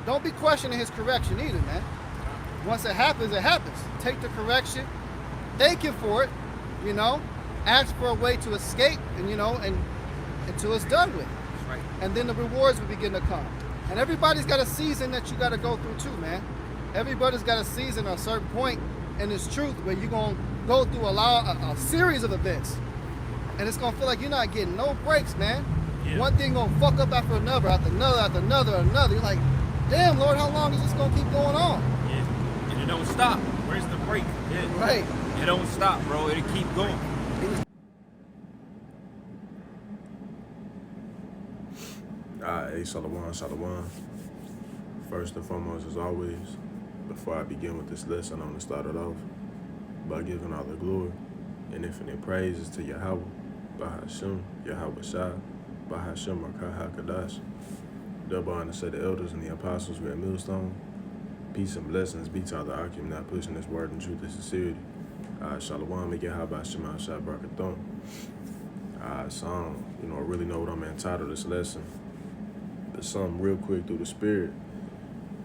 don't be questioning his correction either, man. Once it happens, it happens. Take the correction, thank him for it, you know, ask for a way to escape, and and until it's done with. Right. And then the rewards will begin to come. And everybody's got a season that you got to go through too, man. Everybody's got a season at a certain point in this truth where you're going to go through a series of events. And it's going to feel like you're not getting no breaks, man. Yeah. One thing going to fuck up after another, after another, after another, another. You're like, damn, Lord, how long is this going to keep going on? Yeah. And it don't stop. Where's the break? Yeah. Right. It don't stop, bro. It'll keep going. Hey, Shalom. First and foremost, as always, before I begin with this lesson, I'm going to start it off by giving all the glory and infinite praises to Yahweh, Bahashem, Yahweh Shai, Bahashem, Markah HaKadash. Double honor to the elders and the apostles who are at Millstone. Peace and blessings be to all the argument not pushing this word in truth and sincerity. Shalom, again, how about Shema Shai Barakathon. So I really know what I'm entitled this lesson. There's something real quick through the spirit.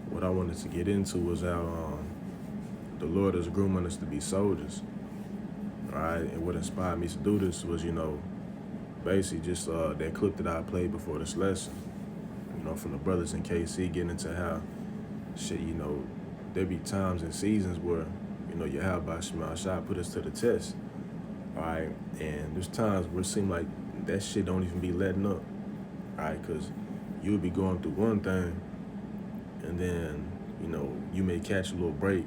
What I wanted to get into was how the Lord is grooming us to be soldiers. All right, and what inspired me to do this was, basically just that clip that I played before this lesson. From the brothers in KC getting into how shit, there be times and seasons where, Yahweh Shema Shai put us to the test. All right, and there's times where it seems like that shit don't even be letting up. All right, because you'll be going through one thing, and then, you may catch a little break,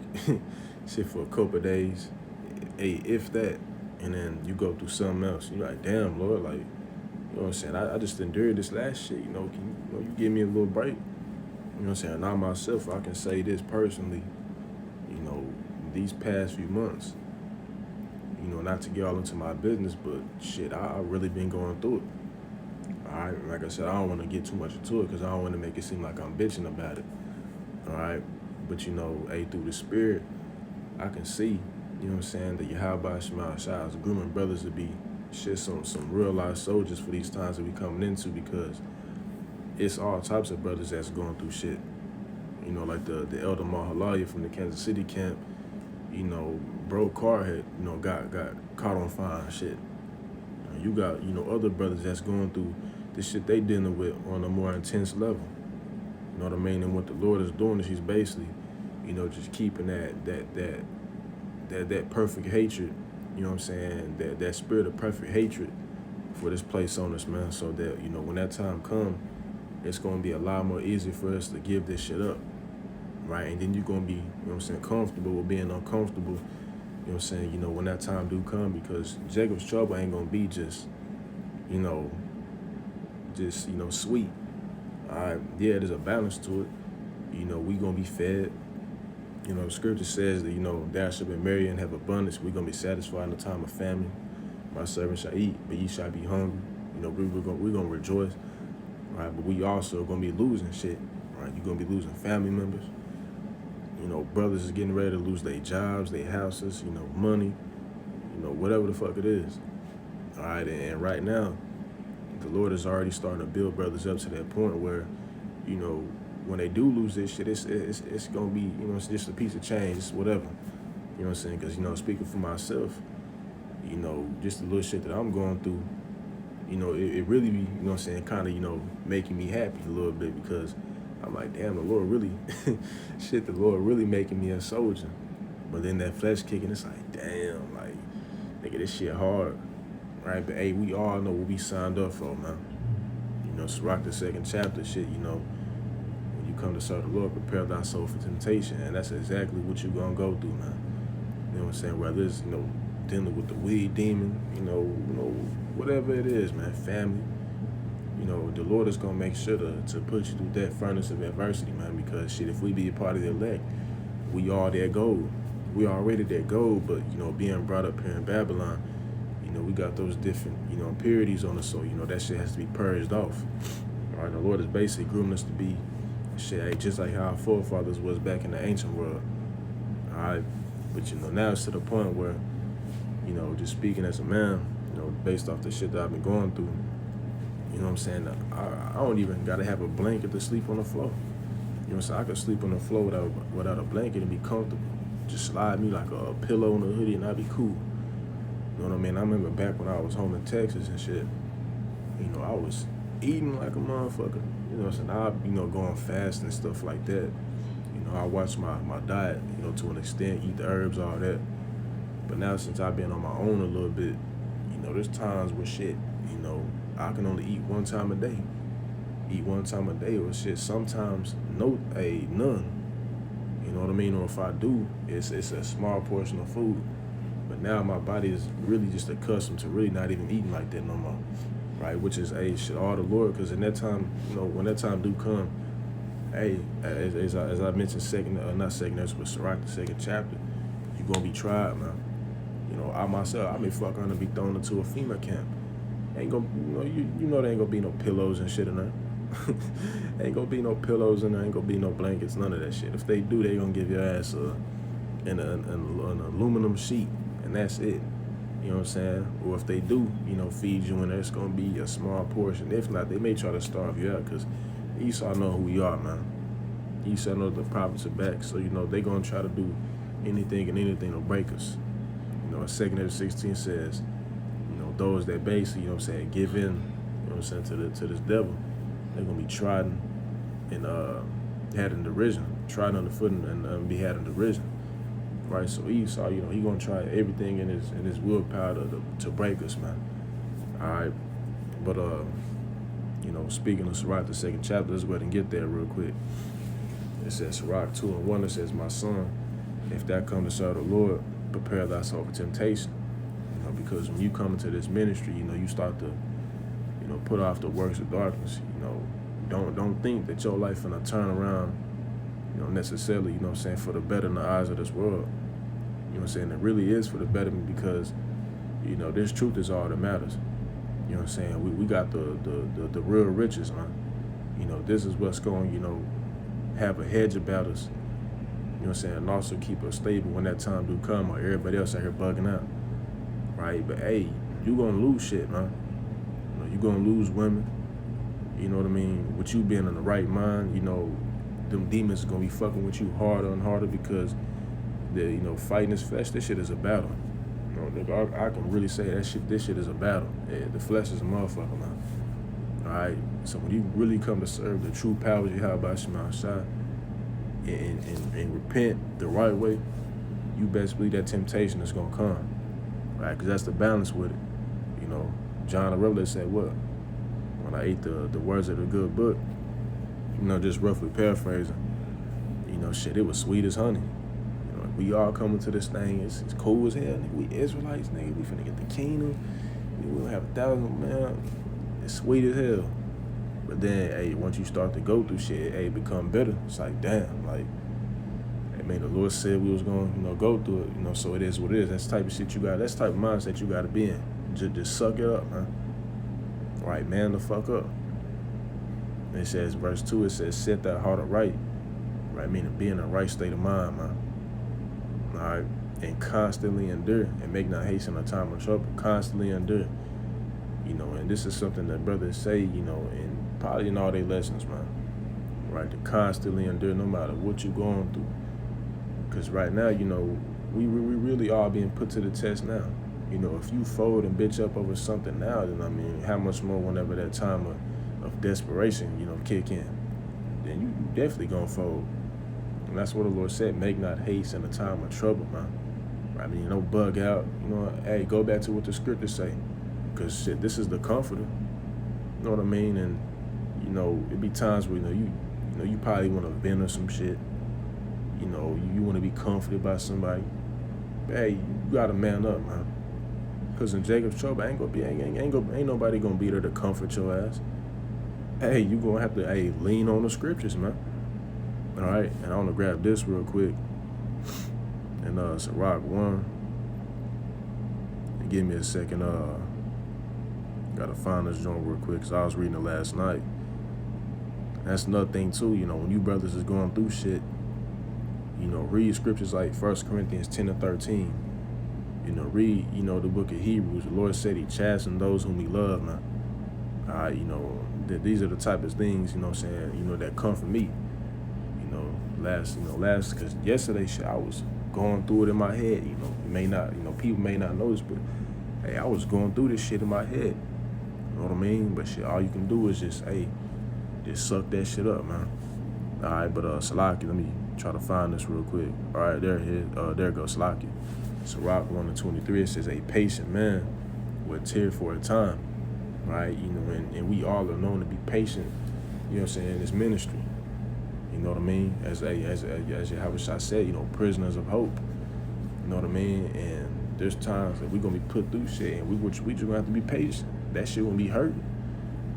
shit for a couple of days, if that, and then you go through something else. You're like, damn, Lord, like, you know what I'm saying? I just endured this last shit, can you give me a little break? You know what I'm saying? Not myself, I can say this personally, these past few months, not to get all into my business, but shit, I really been going through it. All right, like I said, I don't want to get too much into it because I don't want to make it seem like I'm bitching about it. All right, but through the spirit, I can see, that Yahweh Shema Shai is grooming brothers to be shit, some real life soldiers for these times that we coming into, because it's all types of brothers that's going through shit. Like the Elder Mahalaya from the Kansas City camp, bro car had, got caught on fire and shit. You got, other brothers that's going through the shit they dealing with on a more intense level. You know what I mean? And what the Lord is doing is he's basically, just keeping that perfect hatred, that spirit of perfect hatred for this place on us, man, so that, when that time comes, it's going to be a lot more easy for us to give this shit up, right? And then you're going to be, comfortable with being uncomfortable, when that time do come, because Jacob's trouble ain't going to be just sweet. All right, yeah, there's a balance to it. We going to be fed. The scripture says that, thou shalt be merry and have abundance. We're going to be satisfied in the time of famine. My servants shall eat, but ye shall be hungry. We're going to rejoice. Right, but we also going to be losing shit. Right, you're going to be losing family members. Brothers is getting ready to lose their jobs, their houses, money, whatever the fuck it is. All right, and right now, the Lord is already starting to build brothers up to that point where, when they do lose this shit, it's gonna be, it's just a piece of change, it's whatever. You know what I'm saying? Because, speaking for myself, just the little shit that I'm going through, it really be, kind of, making me happy a little bit, because I'm like, damn, the Lord really, the Lord really making me a soldier. But then that flesh kicking, it's like, damn, like, nigga, this shit hard, right? But hey, we all know what we signed up for, man. Sirach the 2nd chapter, shit, when you come to serve the Lord, prepare thy soul for temptation, and that's exactly what you're gonna go through, man. You know what I'm saying? Whether it's, dealing with the weed demon, whatever it is, man, family. The Lord is gonna make sure to put you through that furnace of adversity, man, because shit, if we be a part of the elect, we are that gold. We already that gold, but being brought up here in Babylon, we got those different, impurities on us, so that shit has to be purged off. All right, the Lord is basically grooming us to be shit, just like how our forefathers was back in the ancient world. All right, but now it's to the point where, just speaking as a man, based off the shit that I've been going through, I don't even gotta have a blanket to sleep on the floor. You know know what I'm saying? I could sleep on the floor without a blanket and be comfortable. Just slide me like a pillow on a hoodie and I'd be cool. You know what I mean? I remember back when I was home in Texas and shit, you know, I was eating like a motherfucker. You know what I'm saying? I, you know, going fast and stuff like that. You know, I watch my diet, you know, to an extent, eat the herbs, all that. But now since I've been on my own a little bit, you know, there's times where shit, you know, I can only eat one time a day. Eat one time a day or shit. Sometimes none. You know what I mean? Or if I do, it's a small portion of food. But now my body is really just accustomed to really not even eating like that no more. Right? Which is, shit, all the Lord, because in that time, you know, when that time do come, as I mentioned, not second, that's with Sirach, the second chapter, you're gonna be tried, man. You know, I myself, I may fuck around and be thrown into a FEMA camp. Ain't gonna, you know there ain't gonna be no pillows and shit in there. Ain't gonna be no pillows in there, ain't gonna be no blankets, none of that shit. If they do, they gonna give your ass an aluminum sheet, and that's it. You know what I'm saying? Or if they do, you know, feed you in there, it's gonna be a small portion. If not, they may try to starve you out, because Esau know who we are, man. Esau know the prophets are back, so, you know, they gonna try to do anything to break us. You know, 2 Corinthians 16 says, you know, those that basically, you know what I'm saying, give in, you know what I'm saying, to this devil, they're gonna be trodden and had in derision, trodden underfoot and be had in derision. Right, so Esau, you know, he gonna try everything in his willpower to break us, man. All right, but you know, speaking of Sirach, the second chapter, let's go ahead and get there real quick. It says Sirach 2:1. It says, "My son, if thou come to serve the Lord, prepare thyself for temptation." You know, because when you come into this ministry, you know, you start to, you know, put off the works of darkness. You know, don't think that your life gonna turn around, you know, necessarily, you know what I'm saying, for the better in the eyes of this world. You know what I'm saying? It really is for the betterment, because, you know, this truth is all that matters. You know what I'm saying? We got the real riches, man. You know, this is what's going, you know, have a hedge about us. You know what I'm saying? And also keep us stable when that time do come, or everybody else out here bugging out. Right? But hey, you gonna lose shit, man. You know, you gonna lose women. You know what I mean? With you being in the right mind, you know, them demons are gonna be fucking with you harder and harder, because you know, fighting this flesh, this shit is a battle. You know, nigga, I can really say this shit is a battle. Yeah, the flesh is a motherfucker, man. Alright? So when you really come to serve the true powers you have by Shema Shai and repent the right way, you best believe that temptation is gonna come. Right? Because that's the balance with it. You know, John the Revelator said what? When I ate the words of the good book, you know, just roughly paraphrasing, you know, shit, it was sweet as honey. You know, we all coming to this thing, it's cool as hell, nigga. We Israelites, nigga, we finna get the kingdom. We gonna have 1,000, man. It's sweet as hell. But then, hey, once you start to go through shit, hey, it become bitter. It's like, damn, like, hey, man, the Lord said we was gonna, you know, go through it, you know, so it is what it is. That's the type of shit you got, that's the type of mindset you gotta be in. Just suck it up, man. Right, man, the fuck up. It says, verse 2, it says, set that heart aright. Right, meaning be in the right state of mind, man. All right, and constantly endure, and make not haste in a time of trouble. Constantly endure. You know, and this is something that brothers say, you know, and probably in all their lessons, man. Right, to constantly endure no matter what you're going through. Because right now, you know, we really are being put to the test now. You know, if you fold and bitch up over something now, then I mean, how much more whenever that time of desperation, you know, kick in, then you definitely gonna fold. And that's what the Lord said, make not haste in a time of trouble, man. Right? I mean, don't bug out. You know, hey, go back to what the scriptures say. Because shit, this is the comforter. You know what I mean? And, you know, it be times where, you know, you probably want to vent or some shit. You know, you want to be comforted by somebody. But hey, you gotta man up, man. Because in Jacob's trouble, ain't nobody gonna be there to comfort your ass. Hey, you gonna have to lean on the scriptures, man. All right, and I want to grab this real quick. And Sirach 1. And give me a second. Gotta find this joint real quick, because I was reading it last night. That's another thing too. You know, when you brothers is going through shit, you know, read scriptures like 1 Corinthians 10 and 13. You know, read, you know, the book of Hebrews. The Lord said he chastened those whom he loved, man. All right, you know, these are the type of things, you know what I'm saying, you know, that comfort me. You Because yesterday, shit, I was going through it in my head, you know. You may not, people may not notice, but, hey, I was going through this shit in my head. You know what I mean? But shit, all you can do is just suck that shit up, man. All right, but Salaki, let me try to find this real quick. All right, there it goes, Salaki. Sirach 1:23, it says, a patient man will tear for a time, right? You know, and we all are known to be patient, you know what I'm saying, in this ministry. You know what I mean? As Yahushua said, you know, prisoners of hope. You know what I mean? And there's times that we're going to be put through shit, and we just going to have to be patient. That shit won't be hurting.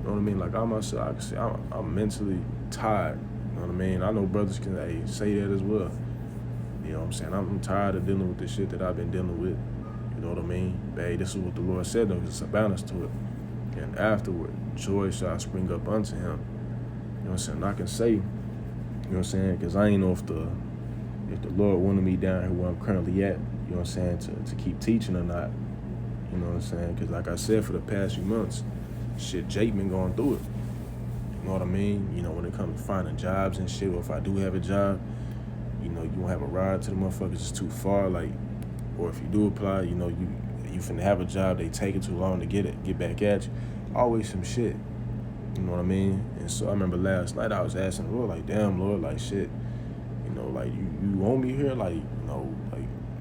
You know what I mean? Like, I myself, I can say I'm mentally tired. You know what I mean? I know brothers can say that as well. You know what I'm saying? I'm tired of dealing with the shit that I've been dealing with. You know what I mean? But, hey, this is what the Lord said, though. It's a balance to it. And afterward, joy shall spring up unto him. You know what I'm saying? I can say, you know what I'm saying? Because I ain't know if the Lord wanted me down here where I'm currently at, you know what I'm saying, to keep teaching or not. You know what I'm saying? Because like I said, for the past few months, shit, Jake been going through it. You know what I mean? You know, when it comes to finding jobs and shit, or if I do have a job, you know, you won't have a ride to the motherfuckers, it's too far, like, or if you do apply, you know, you finna have a job, they take it too long to get back at you. Always some shit. You know what I mean? And so I remember last night I was asking the Lord, like, damn, Lord, like, shit, you know, like, you want me here? Like,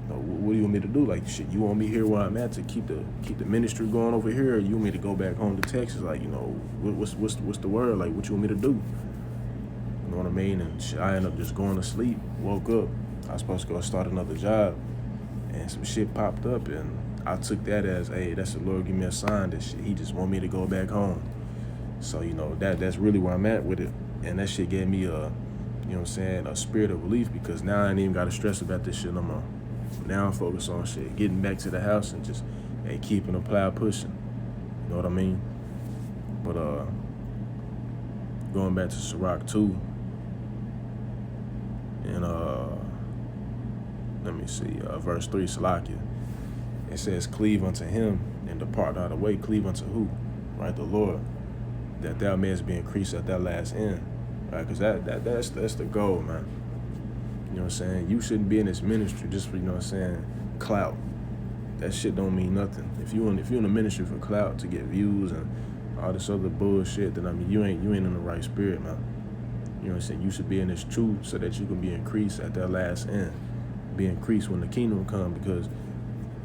what do you want me to do? Like, shit, you want me here where I'm at to keep the ministry going over here, or you want me to go back home to Texas? Like, you know, what's the word? Like, what you want me to do? You know what I mean? And shit, I ended up just going to sleep, woke up. I was supposed to go start another job, and some shit popped up, and I took that as, hey, that's the Lord give me a sign that shit, he just want me to go back home. So, you know, that's really where I'm at with it. And that shit gave me you know what I'm saying, a spirit of relief, because now I ain't even got to stress about this shit no more. Now I'm focused on shit, getting back to the house and just, hey, keeping the plow pushing. You know what I mean? But going back to Sirach 2, and let me see, verse 3, Salakia. It says, cleave unto him and depart not away. Cleave unto who? Right, the Lord, that thou mayest be increased at that last end. Right, because that's the goal, man. You know what I'm saying? You shouldn't be in this ministry just for, you know what I'm saying, clout. That shit don't mean nothing. If you in the ministry for clout, to get views and all this other bullshit, then I mean you ain't in the right spirit, man. You know what I'm saying? You should be in this truth so that you can be increased at that last end. Be increased when the kingdom come, because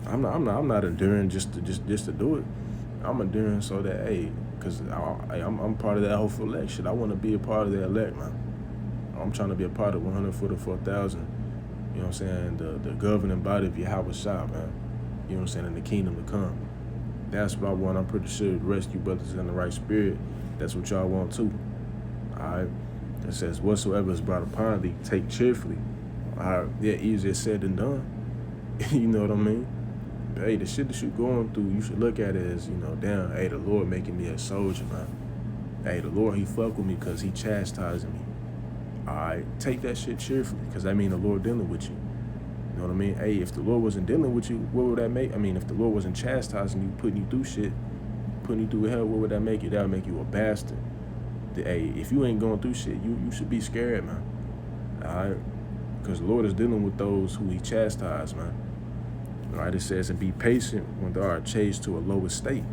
I'm not enduring just to do it. I'm enduring so that, hey, because I'm part of that hopeful elect shit. I want to be a part of that elect, man. I'm trying to be a part of 144,000, you know what I'm saying, the governing body of Yahushua, man. You know what I'm saying, in the kingdom to come. That's what I want. I'm pretty sure the rest of you brothers in the right spirit, that's what y'all want too. All right? It says, whatsoever is brought upon thee, take cheerfully. All right? Yeah, easier said than done. You know what I mean? But, hey, the shit that you're going through, you should look at it as, you know, damn, hey, the Lord making me a soldier, man. Hey, the Lord, he fuck with me because he chastising me. All right, take that shit cheerfully, because that mean the Lord dealing with you. You know what I mean? Hey, if the Lord wasn't dealing with you, what would that make? I mean, if the Lord wasn't chastising you, putting you through shit, putting you through hell, what would that make you? That would make you a bastard. Hey, if you ain't going through shit, you should be scared, man. All right? Because the Lord is dealing with those who he chastised, man. All right, it says, and be patient when thou art changed to a lower state.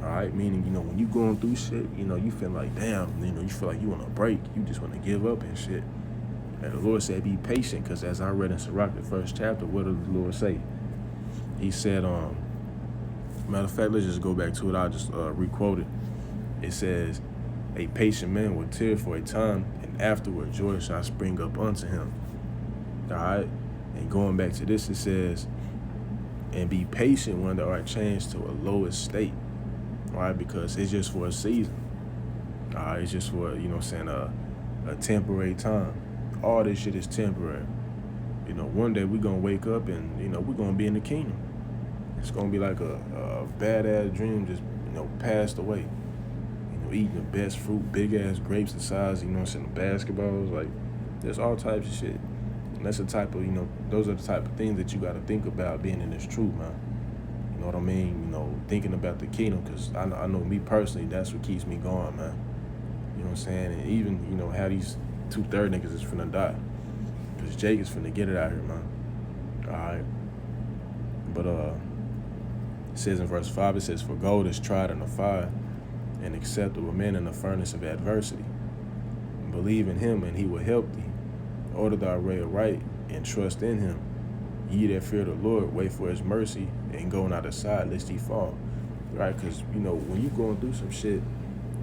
All right, meaning, you know, when you going through shit, you know, you feel like, damn, you know, you feel like you want to break. You just want to give up and shit. And the Lord said, be patient, because as I read in Sirach, the first chapter, what did the Lord say? He said, matter of fact, let's just go back to it. I'll just re-quote it. It says, a patient man will tear for a time, and afterward joy shall spring up unto him. All right? And going back to this, it says, and be patient when thou art changed to a lower state. All right, because it's just for a season. All right, it's just for, you know what I'm saying, a temporary time. All this shit is temporary. You know, one day we're going to wake up and, you know, we're going to be in the kingdom. It's going to be like a badass dream just, you know, passed away. You know, eating the best fruit, big-ass grapes the size, you know what I'm saying, the basketballs. Like, there's all types of shit. And that's the type of, you know, those are the type of things that you got to think about being in this truth, man. You know what I mean? You know, thinking about the kingdom, because I know me personally, that's what keeps me going, man. You know what I'm saying? And even, you know, how these 2/3 niggas is finna die. Cause Jake is finna get it out here, man. Alright. But it says in verse 5, it says, "For gold is tried in the fire, and acceptable men in the furnace of adversity. Believe in him, and he will help thee. Order thy way aright, and trust in him. Ye that fear the Lord, wait for his mercy, and go not aside, lest ye fall." Right? Because, you know, when you going through some shit,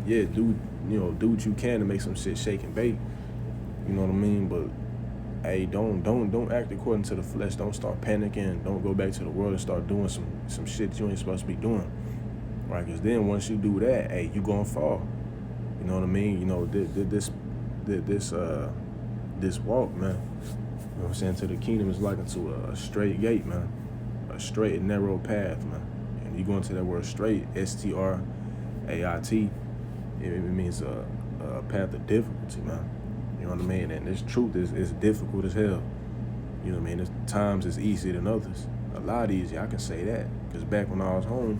yeah, do what you can to make some shit shake and bake. You know what I mean? But hey, don't act according to the flesh. Don't start panicking. Don't go back to the world and start doing some shit you ain't supposed to be doing. Right? Because then once you do that, hey, you gonna fall. You know what I mean? You know, this walk, man. You know what I'm saying? To the kingdom is like into a straight gate, man. A straight and narrow path, man. And you go into that word straight, S-T-R-A-I-T, it means a path of difficulty, man. You know what I mean? And this truth is difficult as hell. You know what I mean? There's times it's easier than others. A lot easier, I can say that. Because back when I was home,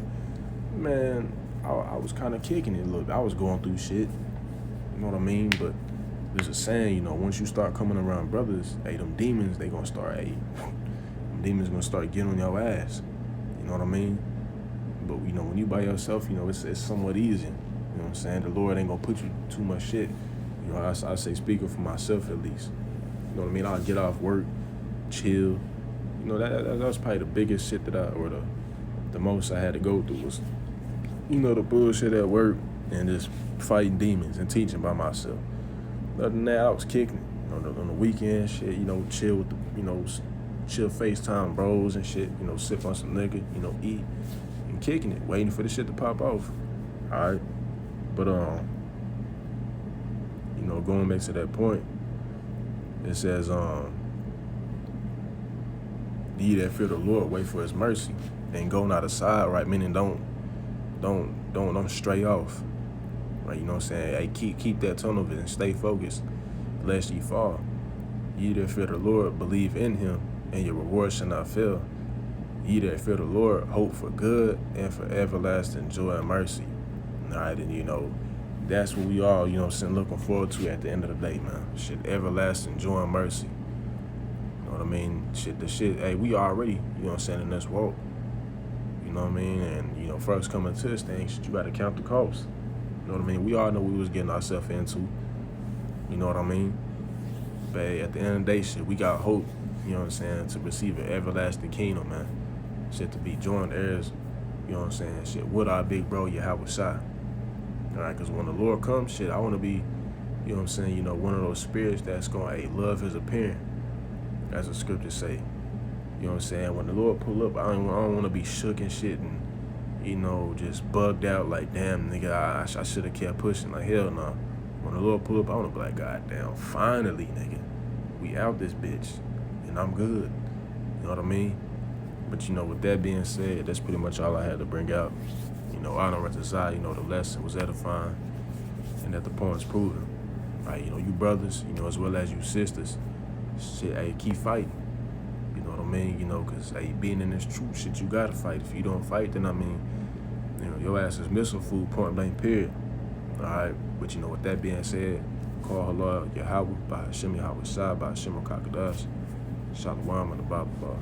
man, I was kind of kicking it a little bit. I was going through shit. You know what I mean? But there's a saying, you know, once you start coming around brothers, hey, them demons, they gonna start, them demons gonna start getting on your ass. You know what I mean? But, you know, when you by yourself, you know, it's somewhat easy. You know what I'm saying? The Lord ain't gonna put you too much shit. You know, I say speaking for myself at least. You know what I mean? I'll get off work, chill. You know, that was probably the biggest shit or the most I had to go through was, you know, the bullshit at work and just fighting demons and teaching by myself. Other than that, I was kicking it. You know, on the weekend, shit, you know, chill with chill FaceTime bros and shit, you know, sip on some liquor, you know, eat and kicking it, waiting for the shit to pop off. All right. But, you know, going back to that point, it says, "Ye that fear the Lord, wait for his mercy, and go not aside," right? Meaning don't stray off. Right? You know what I'm saying? Hey, keep that tunnel vision, stay focused, lest ye fall. Ye that fear the Lord, believe in him, and your reward shall not fail. Ye that fear the Lord, hope for good and for everlasting joy and mercy. All right, and you know, that's what we all, you know what I'm saying, looking forward to at the end of the day, man. Shit, everlasting joy and mercy. You know what I mean? Hey, we already, you know what I'm saying, in this walk. You know what I mean? And, you know, first coming to this thing, shit, you gotta count the cost. You know what I mean? We all know we was getting ourselves into. You know what I mean? But hey, at the end of the day, shit, we got hope, you know what I'm saying, to receive an everlasting kingdom, man. Shit, to be joint heirs, you know what I'm saying, shit, with our big bro, Yahweh. All right, because when the Lord comes, shit, I want to be, you know what I'm saying, you know, one of those spirits that's going to love his appearing, as the scriptures say. You know what I'm saying? When the Lord pull up, I don't want to be shook and shit and, you know, just bugged out like, damn, nigga, I should have kept pushing. Like, hell no. When the Lord pull up, I want to be like, God damn, finally, nigga, we out this bitch, and I'm good. You know what I mean? But, you know, with that being said, that's pretty much all I had to bring out. You know, I don't reconcile, you know, the lesson was edifying and that the point's proven. Right? You know, you brothers, you know, as well as you sisters, shit, hey, keep fighting. You know what I mean? You know, because, hey, being in this truth, shit, you got to fight. If you don't fight, then, I mean, you know, your ass is missile food, point blank, period. All right? But, you know, with that being said, call Allah Yahweh, by Hashem Yahweh Shai, by Hashem Kakadash, Shalom and the Bible.